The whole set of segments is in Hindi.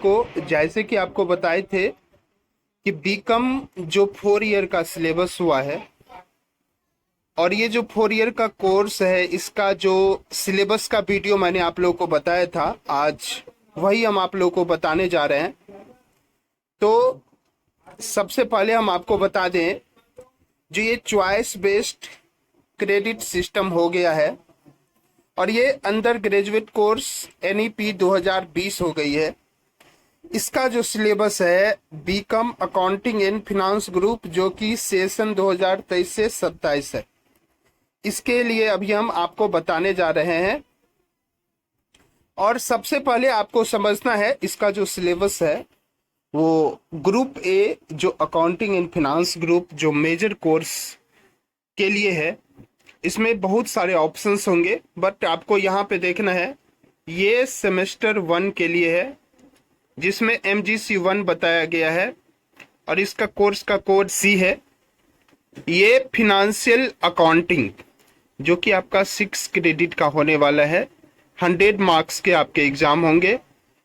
आपको जैसे कि आपको बताए थे कि बीकॉम जो 4 ईयर का सिलेबस हुआ है और ये जो 4 ईयर का कोर्स है इसका जो सिलेबस का वीडियो मैंने आप लोगों को बताया था, आज वही हम आप लोगों को बताने जा रहे हैं। तो सबसे पहले हम आपको बता दें, जो ये चॉइस बेस्ड क्रेडिट सिस्टम हो गया है और ये अंडर ग्रेजुएट कोर्स NEP 2020 हो गई है। इसका जो सिलेबस है BCom accounting and finance group, जो कि सेशन 2023 से 27 है, इसके लिए अभी हम आपको बताने जा रहे हैं। और सबसे पहले आपको समझना है इसका जो सिलेबस है वो ग्रुप ए जो अकाउंटिंग एंड फिनांस ग्रुप जो मेजर कोर्स के लिए है, इसमें बहुत सारे ऑप्शंस होंगे, बट आपको यहाँ पे देखना है ये सेमेस्टर 1 के लिए है, जिसमें MGC 1 बताया गया है और इसका कोर्स का कोड C है। ये फिनेंशियल अकाउंटिंग जो कि आपका 6 क्रेडिट का होने वाला है, 100 मार्क्स के आपके एग्जाम होंगे,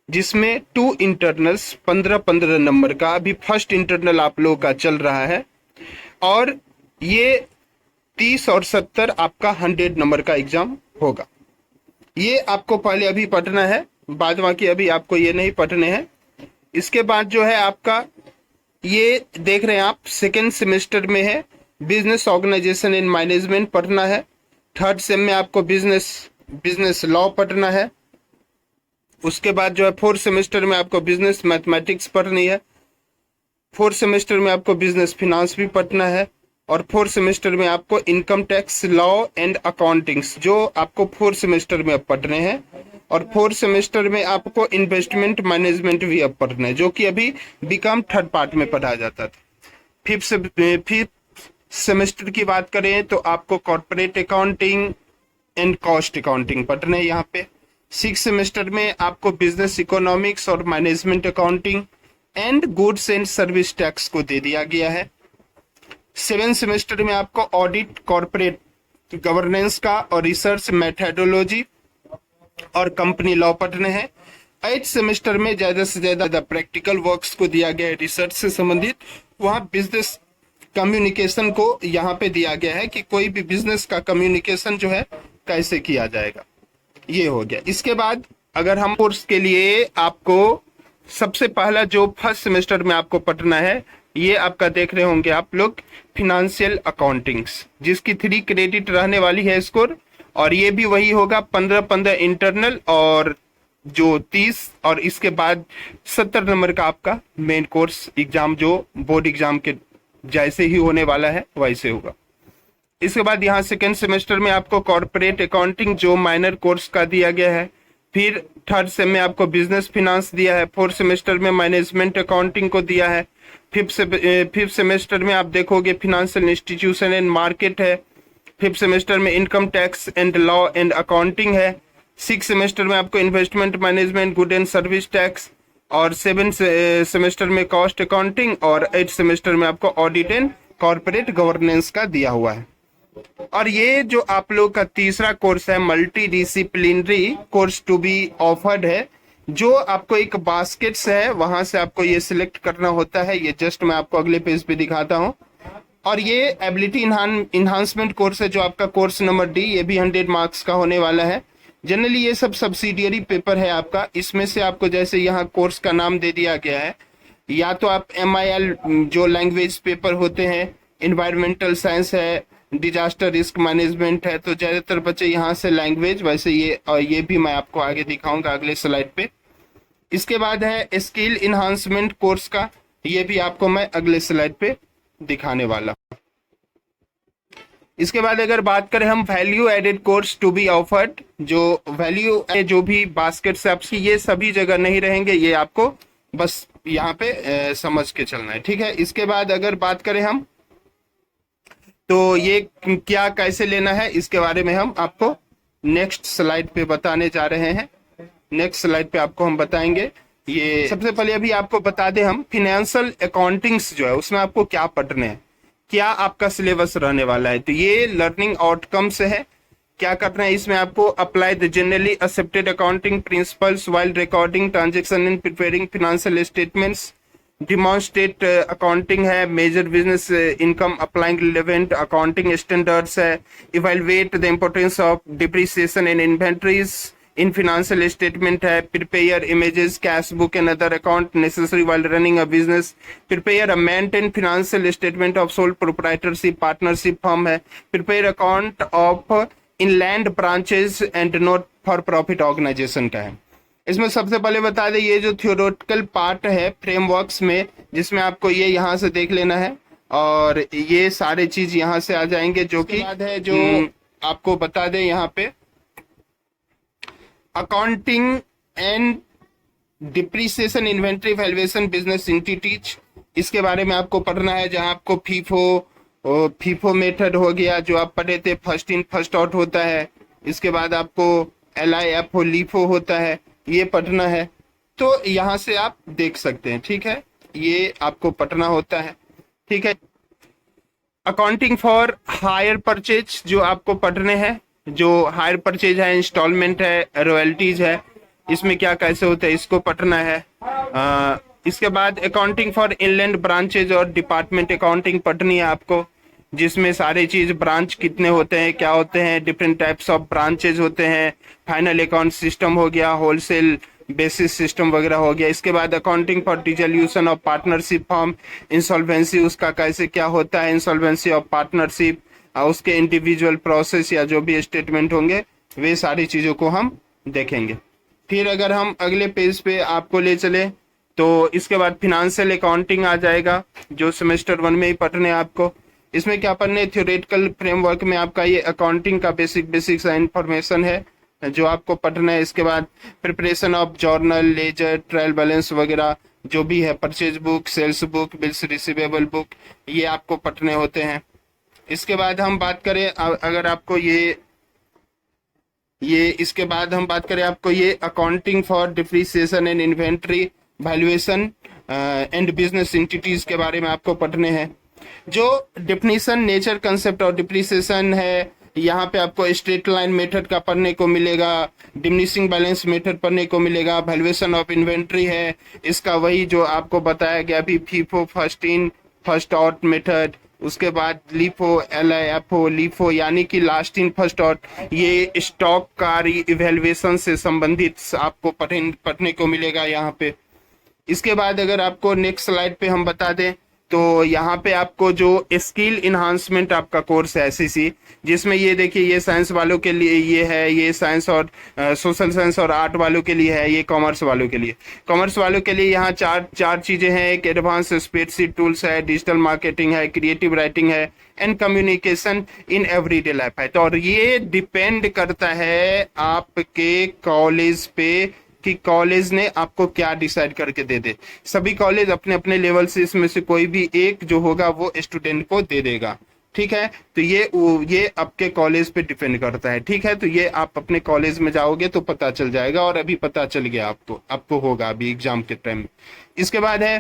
जिसमें 2 इंटरनल्स 15-15 नंबर का, अभी फर्स्ट इंटरनल आप लोगों का चल रहा है, और ये 30 और 70 आपका 100 नंबर का एग्जाम होगा। ये आपको पहले अभी पढ़ना है, बाद बाकी अभी आपको ये नहीं पढ़ने हैं। इसके बाद जो है आपका ये देख रहे हैं आप, सेकेंड सेमेस्टर में है बिजनेस ऑर्गेनाइजेशन एंड मैनेजमेंट पढ़ना है। थर्ड सेम में आपको बिजनेस लॉ पढ़ना है। उसके बाद जो है फोर्थ सेमेस्टर में आपको बिजनेस मैथमेटिक्स पढ़नी है। फोर्थ सेमेस्टर में आपको बिजनेस फिनांस भी पढ़ना है। और फोर्थ सेमेस्टर में आपको income tax law and accountings जो आपको फोर्थ सेमेस्टर में अब पढ़ने हैं। और फोर्थ सेमेस्टर में आपको इन्वेस्टमेंट मैनेजमेंट भी अब पढ़ना है, जो कि अभी बीकॉम थर्ड पार्ट में पढ़ाया जाता था। फिफ्थ सेमेस्टर की बात करें तो आपको corporate accounting and cost accounting पढ़ना है यहाँ पे। 6 सेमेस्टर में आपको बिजनेस इकोनॉमिक्स और management accounting and goods and service tax को दे दिया गया है। 7 सेमेस्टर में आपको ऑडिट, कॉर्पोरेट गवर्नेंस का और रिसर्च मेथोडोलॉजी और कंपनी लॉ पढ़ने हैं। 8 सेमेस्टर में ज्यादा से ज्यादा प्रैक्टिकल वर्क्स को दिया गया है रिसर्च से संबंधित। वहाँ बिजनेस कम्युनिकेशन को यहाँ पे दिया गया है कि कोई भी बिजनेस का कम्युनिकेशन जो है कैसे किया जाएगा, ये हो गया। इसके बाद अगर हम कोर्स के लिए आपको सबसे पहला जो फर्स्ट सेमेस्टर में आपको पढ़ना है, ये आपका देख रहे होंगे आप लोग फिनेंशियल अकाउंटिंग्स, जिसकी 3 क्रेडिट रहने वाली है स्कोर, और ये भी वही होगा 15-15 इंटरनल और जो 30, और इसके बाद 70 नंबर का आपका मेन कोर्स एग्जाम जो बोर्ड एग्जाम के जैसे ही होने वाला है वैसे होगा। इसके बाद यहाँ सेकेंड सेमेस्टर में आपको कॉर्पोरेट अकाउंटिंग जो माइनर कोर्स का दिया गया है। फिर थर्ड सेम में आपको बिजनेस फिनांस दिया है। फोर्थ सेमेस्टर में मैनेजमेंट अकाउंटिंग को दिया है। फिफ्थ सेमेस्टर में आप देखोगे फिनेंशियल इंस्टीट्यूशन एंड मार्केट है। फिफ्थ सेमेस्टर में income tax and law and accounting है। 6 सेमेस्टर में आपको investment management, good and service tax, और 7 सेमेस्टर में कॉस्ट अकाउंटिंग, और 8 सेमेस्टर में आपको ऑडिट एंड कॉर्पोरेट गवर्नेंस का दिया हुआ है। और ये जो आप लोग का तीसरा कोर्स है multi disciplinary course to be offered है, जो आपको एक बास्केट्स है, वहां से आपको ये सिलेक्ट करना होता है। ये जस्ट मैं आपको अगले पेज पे दिखाता हूँ। और ये एबिलिटी इन्हांसमेंट कोर्स है जो आपका कोर्स नंबर D, ये भी 100 मार्क्स का होने वाला है। जनरली ये सब सब्सिडियरी पेपर है आपका। इसमें से आपको जैसे यहाँ कोर्स का नाम दे दिया गया है, या तो आप MIL जो लैंग्वेज पेपर होते हैं, इन्वायरमेंटल साइंस है, डिजास्टर रिस्क मैनेजमेंट है, तो ज्यादातर बच्चे यहाँ से लैंग्वेज, वैसे ये भी मैं आपको आगे दिखाऊंगा अगले स्लाइड पे। इसके बाद है स्किल इन्हांसमेंट कोर्स का, ये भी आपको मैं अगले स्लाइड पे दिखाने वाला हूँ। इसके बाद अगर बात करें हम value added course to be offered, जो वैल्यू जो भी बास्केट से आपकी, ये सभी जगह नहीं रहेंगे, ये आपको बस यहाँ पे समझ के चलना है, ठीक है। इसके बाद अगर बात करें हम तो ये क्या कैसे लेना है, इसके बारे में हम आपको नेक्स्ट स्लाइड पे बताने जा रहे हैं। नेक्स्ट स्लाइड पे आपको हम बताएंगे। ये सबसे पहले अभी आपको बता दें हम फिनेंशियल अकाउंटिंग्स जो है उसमें आपको क्या पढ़ने हैं, क्या आपका सिलेबस रहने वाला है। तो ये लर्निंग आउटकम्स है क्या करना है इसमें आपको, apply the generally accepted accounting principles while recording transaction and preparing financial statements, demonstrate accounting है, measure business income applying relevant accounting standards है, evaluate the importance of depreciation in inventories in financial statement है, prepare images, cash book and other account necessary while running a business, prepare a maintain financial statement of sole proprietorship partnership firm है, prepare account of inland branches and not for profit organization का है। इसमें सबसे पहले बता दें ये जो थियोरेटिकल पार्ट है फ्रेमवर्क्स में, जिसमें आपको ये यहाँ से देख लेना है और ये सारे चीज यहाँ से आ जाएंगे, जो कि है जो आपको बता दें यहाँ पे accounting and depreciation inventory valuation business entities, इसके बारे में आपको पढ़ना है, जहां आपको फीफो मेथड हो गया जो आप पढ़े थे, फर्स्ट इन फर्स्ट आउट होता है, इसके बाद आपको LIFO LIFO होता है, ये पढ़ना है। तो यहां से आप देख सकते हैं, ठीक है, ये आपको पढ़ना होता है, ठीक है। अकाउंटिंग फॉर हायर परचेज जो आपको पढ़ने हैं, जो हायर परचेज है, इंस्टॉलमेंट है, रॉयल्टीज है, इसमें क्या कैसे होता है इसको पढ़ना है। इसके बाद अकाउंटिंग फॉर इनलैंड ब्रांचेज और डिपार्टमेंट अकाउंटिंग पढ़नी है आपको, जिसमें सारे चीज ब्रांच कितने होते हैं, क्या होते हैं, डिफरेंट टाइप्स ऑफ ब्रांचेज होते हैं, फाइनल अकाउंट सिस्टम हो गया, होलसेल बेसिस सिस्टम वगैरह हो गया। इसके बाद accounting for dissolution of partnership form, insolvency उसका कैसे क्या होता है, इंसॉल्वेंसी ऑफ पार्टनरशिप, उसके इंडिविजुअल प्रोसेस या जो भी स्टेटमेंट होंगे, वे सारी चीजों को हम देखेंगे। फिर अगर हम अगले पेज पे आपको ले चले तो इसके बाद फिनेंशियल अकाउंटिंग आ जाएगा, जो सेमेस्टर 1 में ही पढ़ने आपको। इसमें क्या पढ़ने, थ्योरेटिकल फ्रेमवर्क में आपका ये अकाउंटिंग का बेसिक इंफॉर्मेशन है जो आपको पढ़ना है। इसके बाद preparation of journal, ledger, trial balance वगैरह जो भी है, purchase book, sales book, bills receivable book, ये आपको पढ़ने होते हैं। इसके बाद हम बात करें, अगर आपको ये इसके बाद हम बात करें आपको ये accounting for depreciation and inventory valuation and business entities के बारे में आपको पढ़ने हैं। जो डेफिनेशन, नेचर, कंसेप्ट और डिप्रिसिएशन है, यहाँ पे आपको स्ट्रेट लाइन मेथड का पढ़ने को मिलेगा, डिमिनिशिंग बैलेंस मेथड पढ़ने को मिलेगा, वैल्यूएशन ऑफ इन्वेंट्री है, इसका वही जो आपको बताया गया अभी, FIFO first in first out method, उसके बाद LIFO LIFO LIFO यानी कि लास्ट इन फर्स्ट आउट, ये स्टॉक का इवैल्यूएशन से संबंधित आपको पढ़ने को मिलेगा यहाँ पे। इसके बाद अगर आपको नेक्स्ट स्लाइड पे हम बता दें तो यहाँ पे आपको जो स्किल इन्हांसमेंट आपका कोर्स है SCC, जिसमें ये देखिए ये साइंस वालों के लिए ये है, ये साइंस और सोशल साइंस और आर्ट वालों के लिए है, ये कॉमर्स वालों के लिए। कॉमर्स वालों के लिए यहाँ चार चीजें हैं, एक एडवांस स्प्रेडशीट टूल्स है, डिजिटल मार्केटिंग है, क्रिएटिव राइटिंग है and communication in everyday life है। तो और ये डिपेंड करता है आपके कॉलेज पे कि कॉलेज ने आपको क्या डिसाइड करके दे दे। सभी कॉलेज अपने अपने लेवल से इसमें से कोई भी एक जो होगा वो स्टूडेंट को दे देगा, ठीक है। तो ये आपके कॉलेज पे डिपेंड करता है, ठीक है। तो ये आप अपने कॉलेज में जाओगे तो पता चल जाएगा, और अभी पता चल गया आपको होगा अभी एग्जाम के टाइम। इसके बाद है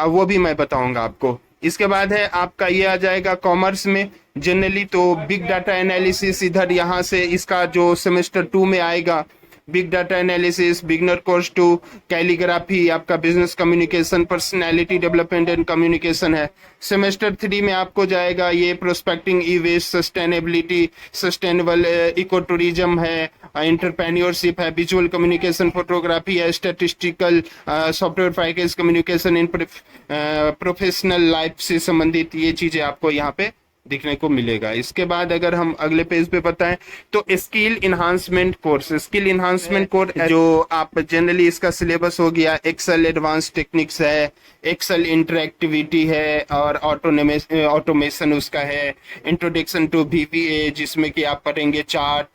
वो भी मैं बताऊंगा आपको। इसके बाद है आपका ये आ जाएगा कॉमर्स में जनरली तो बिग डाटा एनालिसिस, इधर यहाँ से इसका जो सेमेस्टर 2 में आएगा, big data analysis, beginner course 2, calligraphy, आपका business communication, personality development and communication है। सेमेस्टर 3 में आपको जाएगा ये prospecting, e waste, sustainability, sustainable eco tourism है, एंटरप्रेन्योरशिप है, विजुअल कम्युनिकेशन, फोटोग्राफी है, statistical software package communication in professional life से संबंधित ये चीजें आपको यहाँ पे दिखने को मिलेगा। इसके बाद अगर हम अगले पेज पे बताएं तो skill enhancement course, skill enhancement course जो आप जनरली इसका सिलेबस हो गया, एक्सेल एडवांस टेक्निक्स है, एक्सेल इंटरएक्टिविटी है और ऑटोमेशन उसका है, इंट्रोडक्शन टू VBA जिसमें कि आप पढ़ेंगे chart,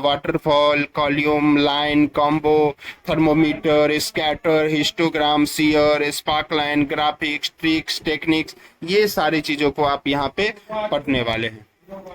waterfall, column, line, combo, thermometer, scatter, histogram, sear, sparkline, graphics, tricks, techniques, ये सारी चीजों को आप यहाँ पे पढ़ने वाले हैं।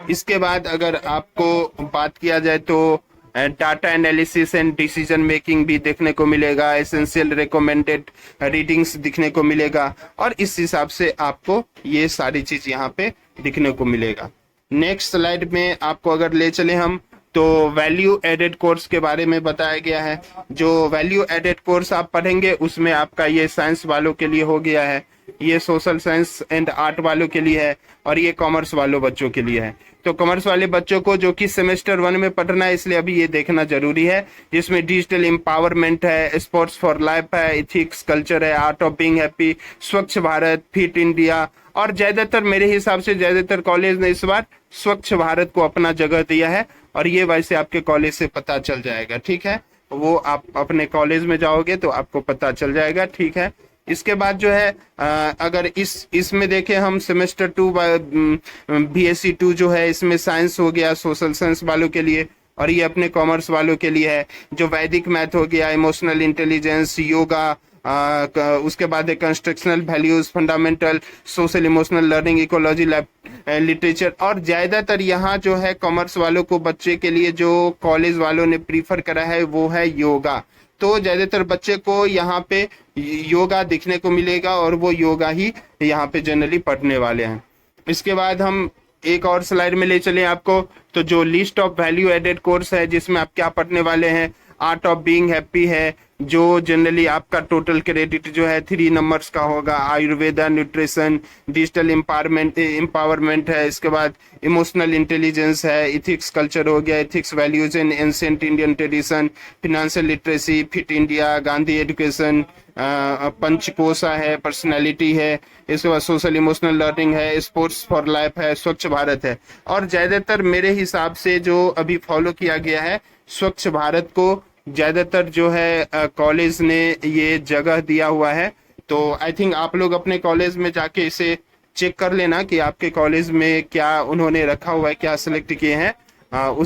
इसके बाद अगर आपको बात किया जाए तो data analysis and decision making भी देखने को मिलेगा, एसेंशियल रिकमेंडेड रीडिंग्स दिखने को मिलेगा, और इस हिसाब से आपको ये सारी चीज यहाँ पे दिखने को मिलेगा। नेक्स्ट स्लाइड में आपको अगर ले चले हम, तो वैल्यू एडेड कोर्स के बारे में बताया गया है। जो वैल्यू एडेड कोर्स आप पढ़ेंगे उसमें आपका ये साइंस वालों के लिए हो गया है, ये सोशल साइंस एंड आर्ट वालों के लिए है, और ये कॉमर्स वालों बच्चों के लिए है। तो कॉमर्स वाले बच्चों को जो कि सेमेस्टर 1 में पढ़ना है, इसलिए अभी ये देखना जरूरी है, जिसमें डिजिटल एम्पावरमेंट है, स्पोर्ट्स फॉर लाइफ है, इथिक्स, कल्चर है, आर्ट ऑफ बीइंग हैप्पी, स्वच्छ भारत, फिट इंडिया, और ज्यादातर मेरे हिसाब से ज्यादातर कॉलेज ने इस बार स्वच्छ भारत को अपना जगह दिया है, और ये वैसे आपके कॉलेज से पता चल जाएगा, ठीक है। वो आप अपने कॉलेज में जाओगे तो आपको पता चल जाएगा, ठीक है। इसके बाद जो है अगर इसमें देखें हम, सेमेस्टर 2 BSc 2 जो है, इसमें साइंस हो गया सोशल साइंस वालों के लिए, और ये अपने कॉमर्स वालों के लिए है। जो वैदिक मैथ हो गया, इमोशनल इंटेलिजेंस, योगा, उसके बाद है constructional values, fundamental social emotional learning, ecology, literature, और ज्यादातर यहाँ जो है कॉमर्स वालों को बच्चे के लिए जो कॉलेज वालों ने प्रीफर करा है वो है योगा। तो ज्यादातर बच्चे को यहाँ पे योगा दिखने को मिलेगा, और वो योगा ही यहाँ पे जनरली पढ़ने वाले हैं। इसके बाद हम एक और स्लाइड में ले चले आपको, तो जो list of value added course है जिसमें आप क्या पढ़ने वाले हैं, आर्ट ऑफ बीइंग हैप्पी है, जो जनरली आपका टोटल क्रेडिट जो है 3 नंबर्स का होगा, आयुर्वेदा, न्यूट्रिशन, डिजिटल एम्पावरमेंट है, इसके बाद इमोशनल इंटेलिजेंस है, इथिक्स कल्चर हो गया, ethics values in ancient Indian tradition, financial literacy, fit India, Gandhi education, Panchakosha है, पर्सनैलिटी है, इसके बाद सोशल इमोशनल लर्निंग है, स्पोर्ट्स फॉर लाइफ है, स्वच्छ भारत है। और ज्यादातर मेरे हिसाब से जो अभी फॉलो किया गया है, स्वच्छ भारत को ज्यादातर जो है कॉलेज ने ये जगह दिया हुआ है। तो आई थिंक आप लोग अपने कॉलेज में जाके इसे चेक कर लेना कि आपके कॉलेज में क्या उन्होंने रखा हुआ है, क्या सिलेक्ट किए हैं, उस